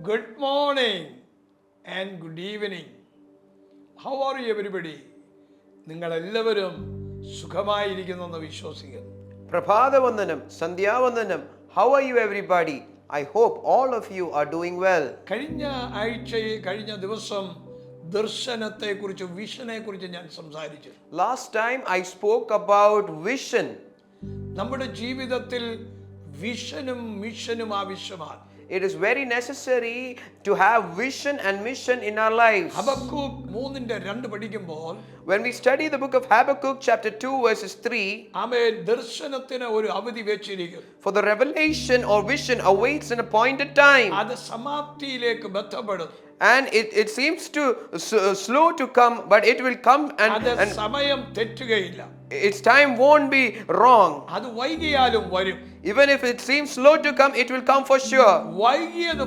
Good morning and good evening. How are you everybody? നിങ്ങളെല്ലാവരും സുഖമായിരിക്കുന്നെന്ന് വിശ്വസിക്കുന്നു. പ്രഭാതവന്ദനം, സന്ധ്യാവന്ദനം. How are you everybody? I hope all of you are doing well. കഴിഞ്ഞ ദിവസം ദർശനത്തെക്കുറിച്ച് വിഷനെക്കുറിച്ച് ഞാൻ സംസാരിച്ചു. Last time I spoke about vision. നമ്മുടെ ജീവിതത്തിൽ വിഷനും മിഷനും ആവശ്യമാണ്. It is very necessary to have vision and mission in our lives. Habakkuk 3:2 പഠിക്കുമ്പോൾ When we study the book of Habakkuk chapter 2 verses 3, ആമേൻ, ദർശനത്തിന് ഒരു അവധി വെച്ചിരിക്കുന്നു. for the revelation or vision awaits an appointed time. അത് സമാപ്തിയിലേക്ക് ബന്ധപ്പെടുന്നു. And it seems to slow to come, but it will come അത് and സമയം തെറ്റുകയില്ല. its time won't be wrong. അത് വൈകിയാലും വരും. Even if it seems slow to come, it will come for sure. വൈകിയത്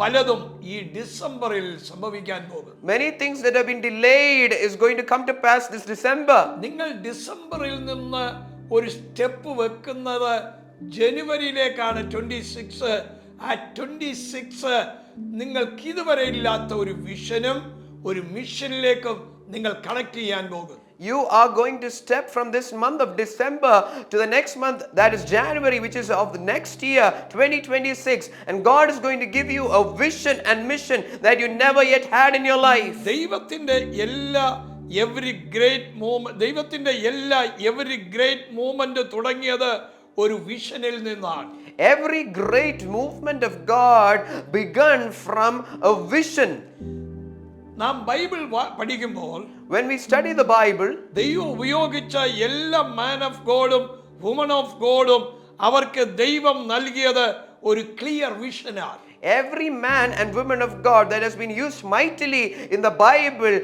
പലതും ഈ ഡിസംബറിൽ സംഭവിക്കാൻ പോകും. Many things that have been delayed is going to come to pass this December. നിങ്ങൾ ഡിസംബറിൽ നിന്ന് ഒരു സ്റ്റെപ്പ് വെക്കുന്നത് ജനുവരിയിലേക്കാണ് 26. ആ 26 നിങ്ങൾക്ക് ഇതുവരെ ഇല്ലാത്ത ഒരു വിഷനും ഒരു മിഷനിലേക്കും നിങ്ങൾ കണക്ട് ചെയ്യാൻ പോകും. You are going to step from this month of December to the next month, that is January, which is of the next year 2026, and God is going to give you a vision and mission that you never yet had in your life. ദൈവത്തിന്റെ എല്ലാ every great movement തുടങ്ങിയത് ഒരു വിഷനിൽ നിന്നാണ്. Every great movement of God began from a vision. നാം Bible പഠിക്കുമ്പോൾ When we study the Bible, ദൈവം ഉപയോഗിച്ച എല്ലാ മാൻ ഓഫ് ഗോഡും വുമൺ ഓഫ് ഗോഡും അവർക്ക് ദൈവം നൽകിയത് ഒരു clear വിഷനാണ്. every man and woman of God that has been used mightily in the Bible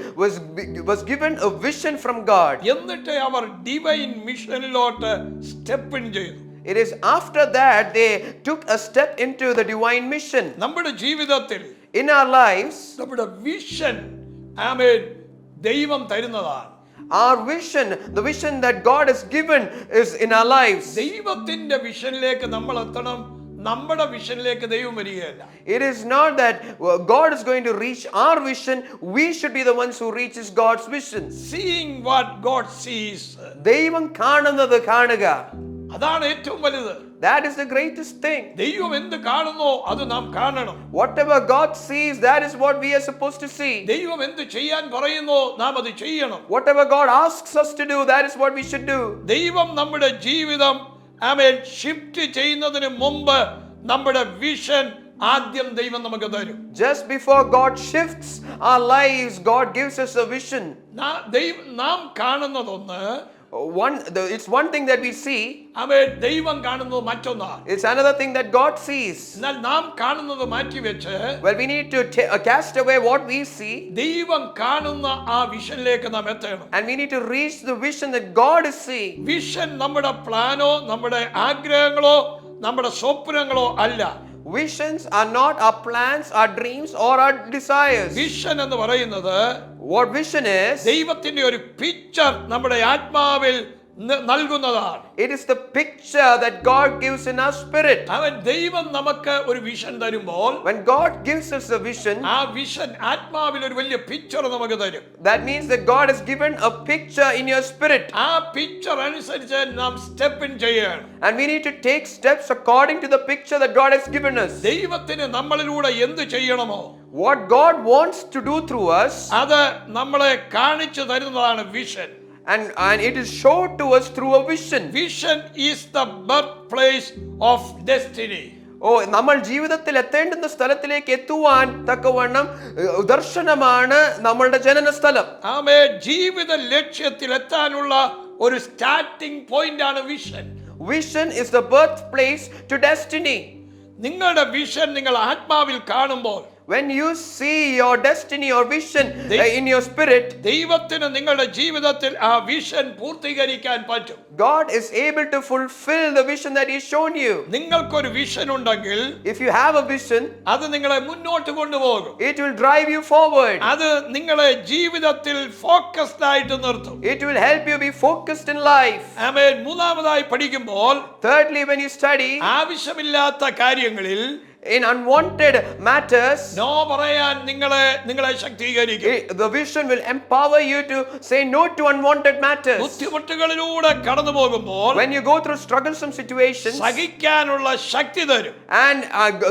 was given a vision from God. എന്നിട്ട് അവർ divine മിഷനിലോട്ട് step in ചെയ്തു. It is after that they took a step into the divine mission. നമ്മുടെ ജീവിതത്തിൽ In our lives, നമ്മുടെ vision ആമേൻ ദൈവം തരുന്നതാണ്. our vision, the vision that God has given, is in our lives. ദൈവത്തിന്റെ വിഷനിലേക്ക് നമ്മൾ എത്തണം, നമ്മുടെ വിഷനിലേക്ക് ദൈവം വരികയല്ല. It is not that God is going to reach our vision, we should be the ones who reaches God's vision. Seeing what God sees, ദൈവം കാണുന്നത് കാണുക, അതാണ് ഏറ്റവും വലുത്. that is the greatest thing. ദൈവം എന്ത് കാണുന്നോ അത് നാം കാണണം. Whatever God sees, that is what we are supposed to see. ദൈവം എന്ത് ചെയ്യാൻ പറയുന്നോ നാം അത് ചെയ്യണം. Whatever God asks us to do, that is what we should do. ദൈവം നമ്മുടെ ജീവിതം ആമേൻ ഷിഫ്റ്റ് ചെയ്യുന്നതിന് മുമ്പ് നമ്മുടെ വിഷൻ ആദ്യം ദൈവം നമുക്ക് തരും. Just before God shifts our lives, God gives us a vision. നാം കാണുന്നതൊന്ന്, it's one thing that we see. ആമേൻ, ദൈവം കാണുന്നത് മറ്റൊന്നാണ്. It's another thing that God sees. എന്നാൽ നാം കാണുന്നത് മാറ്റിവെച്ച് Well, we need to cast away what we see, ദൈവം കാണുന്ന ആ വിഷനിലേക്ക് നാം എത്തണം. and we need to reach the vision that God is seeing. Vision നമ്മുടെ പ്ലാനോ നമ്മുടെ ആഗ്രഹങ്ങളോ നമ്മുടെ സ്വപ്നങ്ങളോ അല്ല. Visions are not our plans, our dreams, or our desires. Vision എന്ന് പറയുന്നത് What vision is? ദൈവത്തിന്റെ ഒരു പിക്ചർ നമ്മുടെ ആത്മാവിൽ നൽകുന്നതാണ്. It is the picture that God gives in our spirit. ദൈവം നമുക്ക് ഒരു വിഷൻ തരുമ്പോൾ, When God gives us a vision, ആ വിഷൻ ആത്മാവിൽ ഒരു വലിയ പിക്ചർ നമുക്ക് തരും. that means that God has given a picture in your spirit. ആ പിക്ചർ അനുസരിച്ച് നാം സ്റ്റെപ്പ് ഇൻ ചെയ്യണം. And we need to take steps according to the picture that God has given us. ദൈവത്തിന് നമ്മളിലൂടെ എന്ത് ചെയ്യണമോ, What God wants to do through us, അത് നമ്മളെ കാണിച്ചു തരുന്നതാണ് vision. and it is shown to us through a vision. Vision is the birthplace of destiny. നമ്മൾ ജീവിതത്തിൽ എത്തേണ്ടുന്ന സ്ഥലത്തിലേക്ക് എത്തുവാൻ തക്കവണ്ണം ദർശനമാണ് നമ്മളുടെ ജനന സ്ഥലം. ആമേൻ. ജീവിത ലക്ഷ്യത്തിൽ എത്താനുള്ള ഒരു സ്റ്റാർട്ടിംഗ് പോയിന്റ് ആണ് vision. Vision is the birthplace to destiny. നിങ്ങളുടെ വിഷൻ നിങ്ങൾ ആത്മാവിൽ കാണുമ്പോൾ, when you see your destiny or vision in your spirit, ദൈവത്തിന് നിങ്ങളുടെ ജീവിതത്തിൽ ആ വിഷൻ പൂർത്തീകരിക്കാൻ പറ്റും. God is able to fulfill the vision that He's shown you. നിങ്ങൾക്കൊരു വിഷൻ ഉണ്ടെങ്കിൽ, if you have a vision, അത് നിങ്ങളെ മുന്നോട്ട് കൊണ്ടുപോകും. it will drive you forward. അത് നിങ്ങളെ ജീവിതത്തിൽ ഫോക്കസ്ഡ് ആയിട്ട് നിർത്തും. it will help you be focused in life. ആമേൻ. മൂന്നാമതായി പഠിക്കുമ്പോൾ, thirdly, when you study, ആവശ്യമില്ലാത്ത കാര്യങ്ങളിൽ in unwanted matters, നോ പറയാൻ നിങ്ങളെ ശക്തീകരിക്കും. the vision will empower you to say no to unwanted matters. ബുദ്ധിമുട്ടുകളിലൂടെ കടന്നു പോകുമ്പോൾ When you go through strugglesome situations, സഹിക്കാനുള്ള ശക്തി തരും. and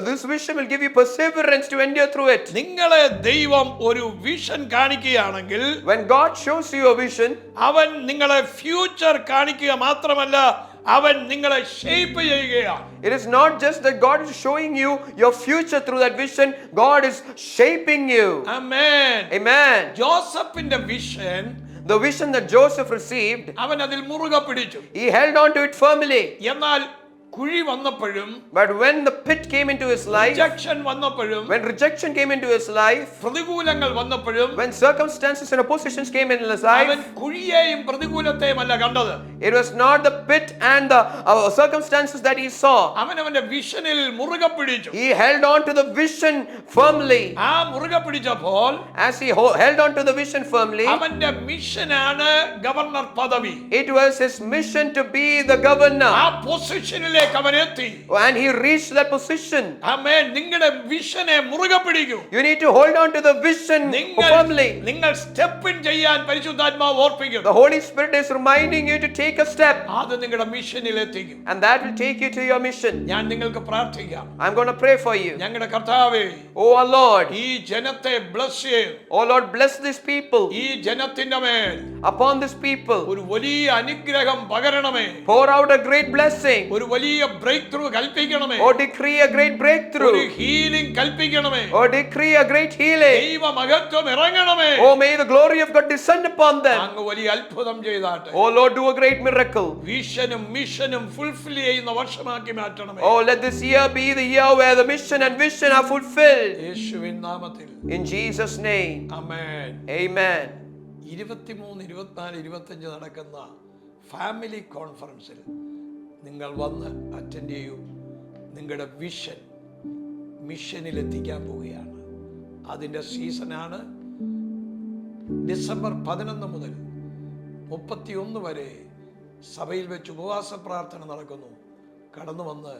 this vision will give you perseverance to endure through it. നിങ്ങളെ ദൈവം ഒരു vision കാണിക്കുകയാണെങ്കിൽ When God shows you a vision, അവൻ നിങ്ങളെ future കാണിക്കുക മാത്രമല്ല, അവൻ നിങ്ങളെ ഷേപ്പ് ചെയ്യുകയാണ്. it is not just that God is showing you your future through that vision, God is shaping you. Amen. Amen. ജോസഫിന്റെ vision The vision that Joseph received, അവൻ അതിൽ മുറുകെ പിടിച്ചു. he held on to it firmly. എന്നാൽ കുഴി വന്നപ്പോഴും, But when the pit came into his life, rejection വന്നപ്പോഴും, when rejection came into his life, പ്രതികൂലങ്ങൾ വന്നപ്പോഴും, when circumstances and oppositions came in his അവൻ life, കുഴിയെയും പ്രതികൂലത്തെയും അല്ല കണ്ടത്. it was not the pit and the circumstances that he saw. അവൻ അവന്റെ വിഷനിൽ മുറുകെ പിടിച്ചു. He held on to the vision firmly. ആ മുറുകെ പിടിച്ചപ്പോൾ As he held on to the vision firmly, അവന്റെ മിഷനാണ് ഗവർണർ പദവി. it was his mission to be the governor. ആ പൊസിഷനിലേക്ക് അവൻ എത്തി. And he reached that position. ആമേൻ. നിങ്ങളുടെ വിഷനെ മുറുകെ പിടിക്കൂ. You need to hold on to the vision firmly. നിങ്ങൾ step in ചെയ്യാൻ പരിശുദ്ധാത്മാവ് ഓർപ്പിക്കുന്നു. The Holy Spirit is reminding you to take a step, അത് നിങ്ങളുടെ മിഷനിൽ എത്തിക്കും. and that will take you to your mission. ഞാൻ നിങ്ങൾക്ക് പ്രാർത്ഥിക്കാം. I'm going to pray for you. ഞങ്ങളുടെ കർത്താവേ, Oh our Lord, ഈ ജനത്തെ ബ്ലസ് ചെയ്യും. oh Lord, bless these people. ഈ ജനത്തിന്റെ മേൽ Upon these people, ഒരു വലിയ അനുഗ്രഹം പകരണമേ. pour out a great blessing. ഒരു വലിയ ബ്രേക്ക് ത്രൂ കൽപ്പിക്കണമേ. Or decree a great ഒരു breakthrough. ഹീലിംഗ് കൽപ്പിക്കണമേ. Or decree a great healing. ദൈവ മഹത്വം ഇറങ്ങണമേ. Oh, may the glory of God descend upon them. അങ്ങ് വലിയ അത്ഭുതം ചെയ്താട്ടെ. Oh Lord, do a great miracle. വിഷനും മിഷനും ഫുൾഫിൽ ചെയ്യുന്ന വർഷമാക്കി മാറ്റണമേ. Oh, let this year be the year where the mission and vision are fulfilled. യേശുവിൻ നാമത്തിൽ. In Jesus' name. Amen. Amen. 23, 24, 25 നടക്കുന്ന family കോൺഫറൻസിൽ നിങ്ങൾ വന്ന് അറ്റൻഡ് ചെയ്യൂ. നിങ്ങളുടെ വിഷൻ മിഷനിൽ എത്തിക്കാൻ പോവുകയാണ്. അതിൻ്റെ സീസണാണ്. ഡിസംബർ 11 മുതൽ 31 വരെ സഭയിൽ വെച്ച് ഉപവാസ പ്രാർത്ഥന നടക്കുന്നു. കടന്നു വന്ന്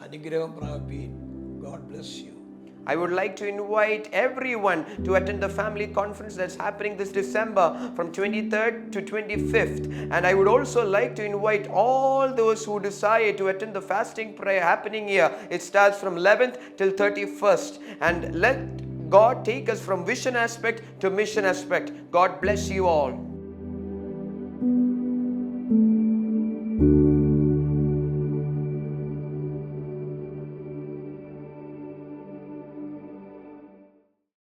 അനുഗ്രഹം പ്രാപിപ്പീൻ. God bless you. I would like to invite everyone to attend the family conference that's happening this December from 23rd to 25th. And I would also like to invite all those who desire to attend the fasting prayer happening here. It starts from 11th till 31st. And let God take us from vision aspect to mission aspect. God bless you all.